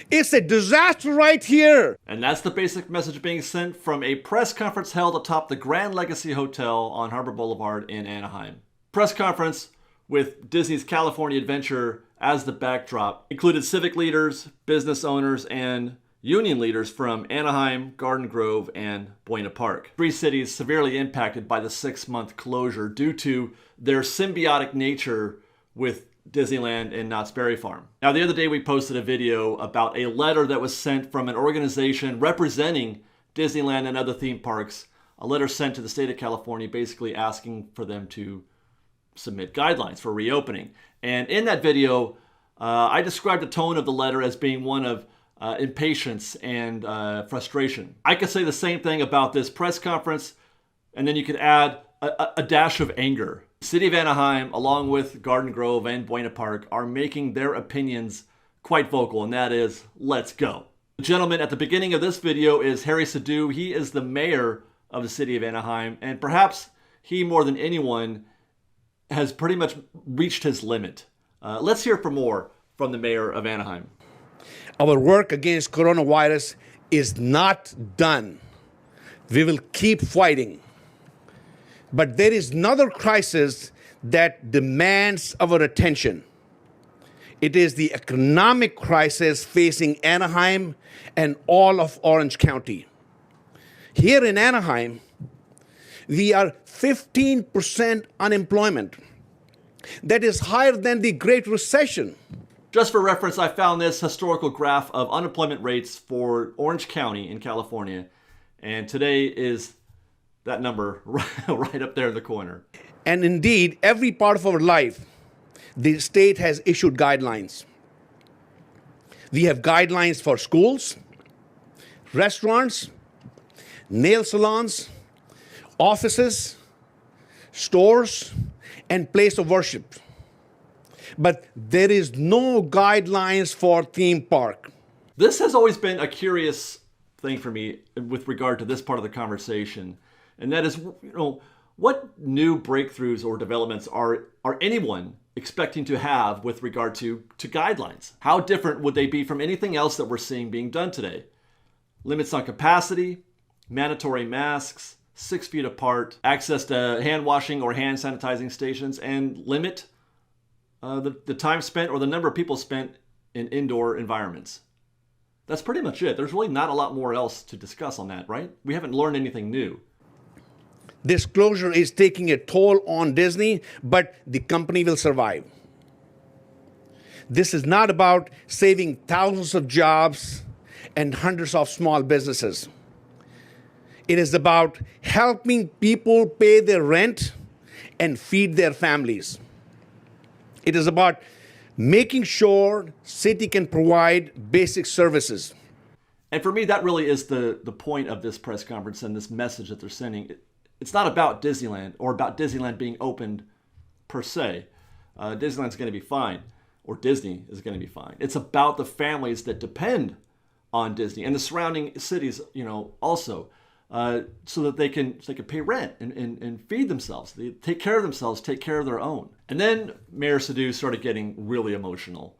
It's a disaster right here. And that's the basic message being sent from a press conference held atop the Grand Legacy Hotel on Harbor Boulevard in Anaheim. Press conference with Disney's California Adventure as the backdrop included civic leaders, business owners, and union leaders from Anaheim, Garden Grove, and Buena Park. 3 cities severely impacted by the 6-month closure due to their symbiotic nature with Disneyland and Knott's Berry Farm. Now, the other day we posted a video about a letter that was sent from an organization representing Disneyland and other theme parks, a letter sent to the state of California basically asking for them to submit guidelines for reopening. And in that video, I described the tone of the letter as being one of impatience and frustration. I could say the same thing about this press conference, and then you could add a dash of anger. The city of Anaheim, along with Garden Grove and Buena Park, are making their opinions quite vocal, and that is, let's go. The gentleman at the beginning of this video is Harry Sadu. He is the mayor of the city of Anaheim, and perhaps he, more than anyone, has pretty much reached his limit. Let's hear more from the mayor of Anaheim. Our work against coronavirus is not done. We will keep fighting. But there is another crisis that demands our attention. It is the economic crisis facing Anaheim and all of Orange County. Here in Anaheim, we are 15% unemployment. That is higher than the Great Recession. Just for reference, I found this historical graph of unemployment rates for Orange County in California, and today is that number right up there in the corner. And indeed, every part of our life, the state has issued guidelines. We have guidelines for schools, restaurants, nail salons, offices, stores, and place of worship. But there is no guidelines for theme park. This has always been a curious thing for me with regard to this part of the conversation. And that is, what new breakthroughs or developments are anyone expecting to have with regard to guidelines? How different would they be from anything else that we're seeing being done today? Limits on capacity, mandatory masks, 6 feet apart, access to hand washing or hand sanitizing stations, and limit the time spent or the number of people spent in indoor environments. That's pretty much it. There's really not a lot more else to discuss on that, right? We haven't learned anything new. This closure is taking a toll on Disney, but the company will survive. This is not about saving thousands of jobs and hundreds of small businesses. It is about helping people pay their rent and feed their families. It is about making sure city can provide basic services. And for me, that really is the point of this press conference and this message that they're sending. It's not about Disneyland or about Disneyland being opened per se. Disneyland's going to be fine, or Disney is going to be fine. It's about the families that depend on Disney and the surrounding cities, also, so that they can pay rent and feed themselves. They take care of themselves, take care of their own. And then Mayor Sadu started getting really emotional.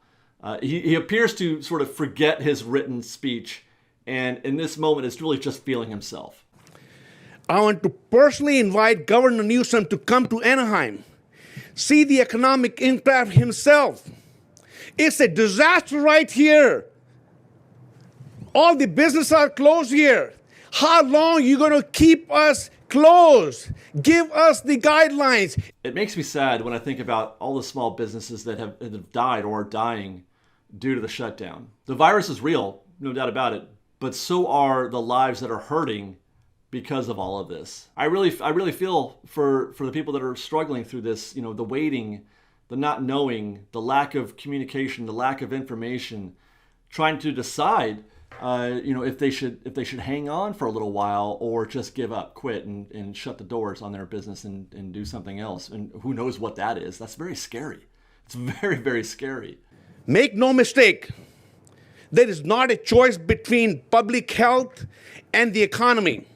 He appears to sort of forget his written speech, and in this moment is really just feeling himself. I want to personally invite Governor Newsom to come to Anaheim, see the economic impact himself. It's a disaster right here. All the businesses are closed here. How long are you going to keep us closed? Give us the guidelines. It makes me sad when I think about all the small businesses that have died or are dying due to the shutdown. The virus is real, no doubt about it, but so are the lives that are hurting because of all of this. I really feel for the people that are struggling through this, the waiting, the not knowing, the lack of communication, the lack of information, trying to decide if they should hang on for a little while or just give up, quit, and shut the doors on their business and do something else. And who knows what that is. That's very scary. It's very, very scary. Make no mistake, there is not a choice between public health and the economy.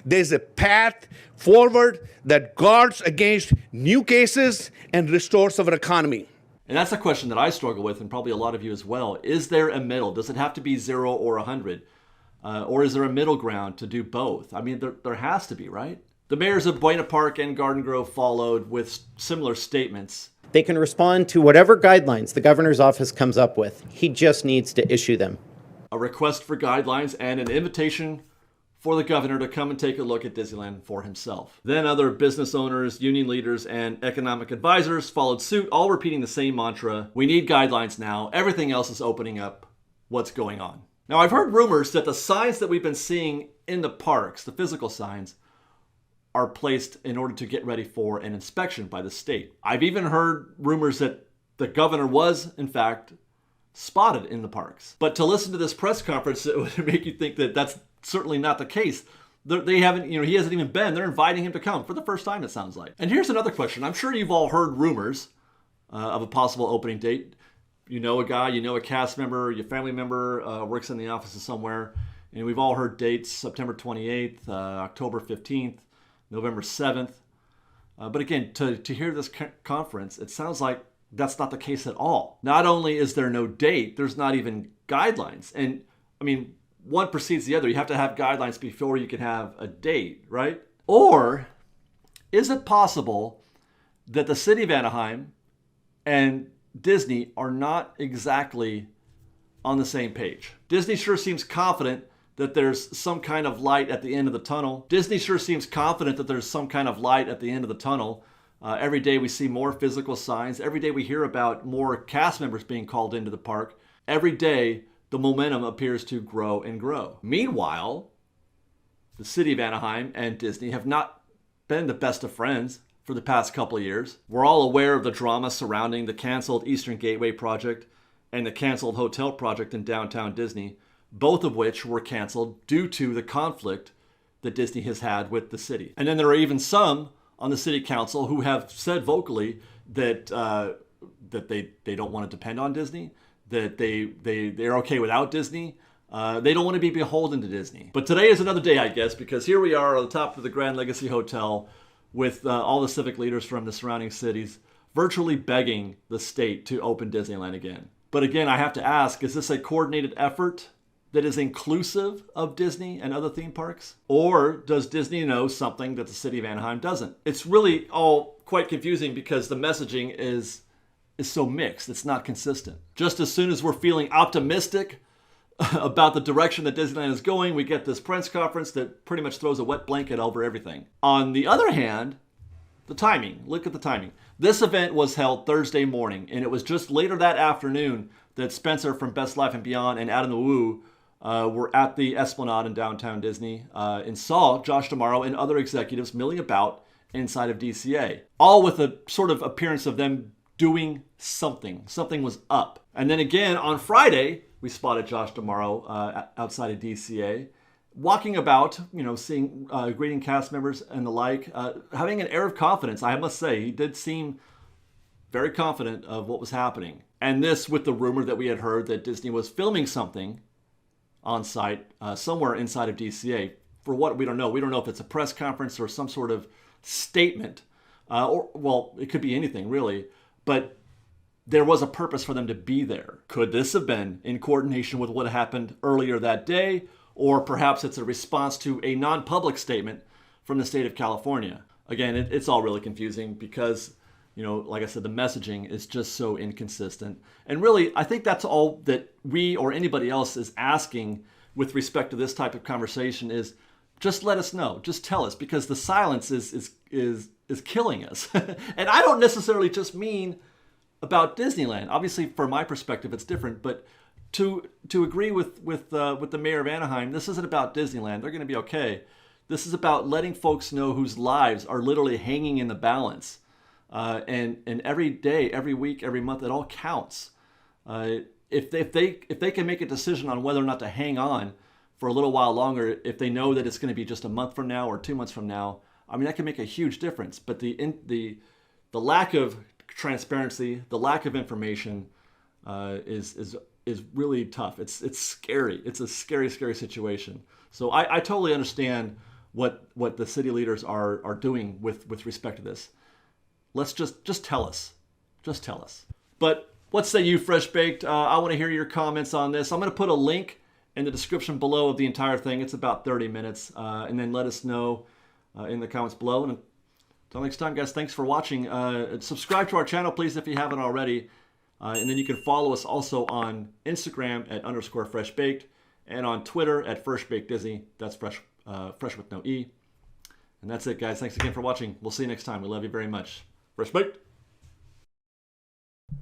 There's a path forward that guards against new cases and restores our economy. And that's a question that I struggle with, and probably a lot of you as well. Is there a middle? Does it have to be 0 or 100? Or is there a middle ground to do both? I mean, there has to be, right? The mayors of Buena Park and Garden Grove followed with similar statements. They can respond to whatever guidelines the governor's office comes up with. He just needs to issue them. A request for guidelines and an invitation for the governor to come and take a look at Disneyland for himself. Then other business owners, union leaders, and economic advisors followed suit, all repeating the same mantra: we need guidelines now. Everything else is opening up. What's going on? Now, I've heard rumors that the signs that we've been seeing in the parks, the physical signs, are placed in order to get ready for an inspection by the state. I've even heard rumors that the governor was, in fact, spotted in the parks. But to listen to this press conference, it would make you think that that's certainly not the case. They haven't, he hasn't even been. They're inviting him to come for the first time, it sounds like. And here's another question. I'm sure you've all heard rumors of a possible opening date. You know a guy, you know a cast member, your family member works in the offices somewhere. And we've all heard dates: September 28th, October 15th, November 7th. But again, to hear this conference, it sounds like that's not the case at all. Not only is there no date, there's not even guidelines. And I mean, one precedes the other. You have to have guidelines before you can have a date, right? Or is it possible that the city of Anaheim and Disney are not exactly on the same page? Disney sure seems confident that there's some kind of light at the end of the tunnel. Disney sure seems confident that there's some kind of light at the end of the tunnel. Every day we see more physical signs. Every day we hear about more cast members being called into the park. Every day the momentum appears to grow and grow. Meanwhile, the city of Anaheim and Disney have not been the best of friends for the past couple of years. We're all aware of the drama surrounding the canceled Eastern Gateway project and the canceled hotel project in downtown Disney, both of which were canceled due to the conflict that Disney has had with the city. And then there are even some on the city council who have said vocally that they don't want to depend on Disney, that they're okay without Disney. They don't want to be beholden to Disney. But today is another day, I guess, because here we are on the top of the Grand Legacy Hotel with all the civic leaders from the surrounding cities virtually begging the state to open Disneyland again. But again, I have to ask, is this a coordinated effort that is inclusive of Disney and other theme parks? Or does Disney know something that the city of Anaheim doesn't? It's really all quite confusing because the messaging is so mixed. It's not consistent. Just as soon as we're feeling optimistic about the direction that Disneyland is going, we get this press conference that pretty much throws a wet blanket over everything. On the other hand, the timing. Look at the timing. This event was held Thursday morning, and it was just later that afternoon that Spencer from Best Life and Beyond and Adam the Woo were at the Esplanade in downtown Disney and saw Josh D'Amaro and other executives milling about inside of DCA, all with a sort of appearance of them doing something. Something was up. And then again on Friday, we spotted Josh D'Amaro outside of DCA, walking about, seeing, greeting cast members and the like, having an air of confidence. I must say, he did seem very confident of what was happening. And this with the rumor that we had heard that Disney was filming something on site somewhere inside of DCA. For what, we don't know. We don't know if it's a press conference or some sort of statement. Well, it could be anything, really. But there was a purpose for them to be there. Could this have been in coordination with what happened earlier that day? Or perhaps it's a response to a non-public statement from the state of California. Again, it's all really confusing because, like I said, the messaging is just so inconsistent. And really, I think that's all that we or anybody else is asking with respect to this type of conversation is just let us know. Just tell us, because the silence is killing us. And I don't necessarily just mean about Disneyland. Obviously, from my perspective, it's different. But to agree with the mayor of Anaheim, this isn't about Disneyland. They're going to be okay. This is about letting folks know whose lives are literally hanging in the balance. And every day, every week, every month, it all counts. If they can make a decision on whether or not to hang on for a little while longer, if they know that it's going to be just a month from now or 2 months from now, I mean, that can make a huge difference. But the lack of transparency, the lack of information, is really tough. It's scary. It's a scary situation. So I totally understand what the city leaders are doing with respect to this. Let's just tell us. Just tell us. But what say you, Fresh Baked? I want to hear your comments on this. I'm going to put a link in the description below of the entire thing. It's about 30 minutes. And then let us know in the comments below. And until next time, guys, thanks for watching. Subscribe to our channel, please, if you haven't already. And then you can follow us also on Instagram at _freshbaked and on Twitter at freshbakedisney. That's fresh with no E. And that's it, guys. Thanks again for watching. We'll see you next time. We love you very much. Fresh Baked.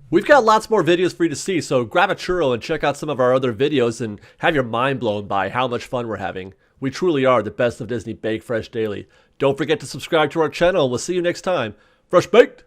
We've got lots more videos for you to see, so grab a churro and check out some of our other videos and have your mind blown by how much fun we're having. We truly are the best of Disney Bake Fresh Daily. Don't forget to subscribe to our channel, and we'll see you next time. Fresh Baked!